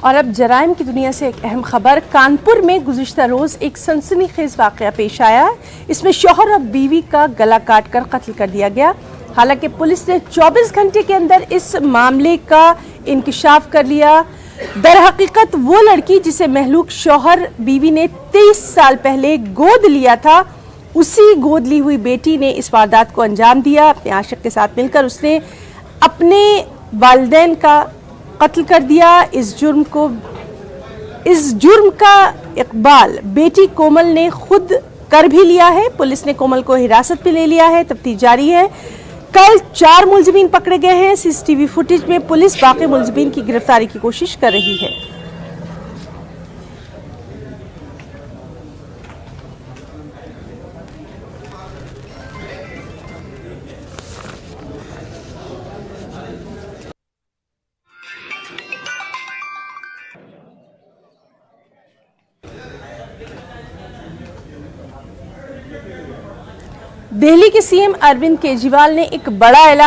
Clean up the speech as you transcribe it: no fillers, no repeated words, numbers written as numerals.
और अब जराइम की दुनिया से एक अहम खबर। कानपुर में गुज़िश्ता रोज़ एक सनसनीखेज वाक़या पेश आया। इसमें शौहर और बीवी का गला काटकर कत्ल कर दिया गया। हालांकि पुलिस ने 24 घंटे के अंदर इस मामले का इंकिशाफ कर लिया। दरहकीकत वो लड़की जिसे महलूक शौहर बीवी ने 23 साल पहले गोद लिया था, उसी गोद ली हुई बेटी ने इस वारदात को अंजाम दिया। अपने आशिक के साथ मिलकर उसने अपने वालिदैन का कत्ल कर दिया। इस जुर्म का इकबाल बेटी कोमल ने खुद कर भी लिया है। पुलिस ने कोमल को हिरासत में ले लिया है। तफ्तीश जारी है। कल 4 मुलजिमीन पकड़े गए हैं। सीसीटीवी फुटेज में पुलिस बाकी मुलजिमीन की गिरफ्तारी की कोशिश कर रही है। दिल्ली के सीएम अरविंद केजरीवाल ने एक बड़ा ऐलान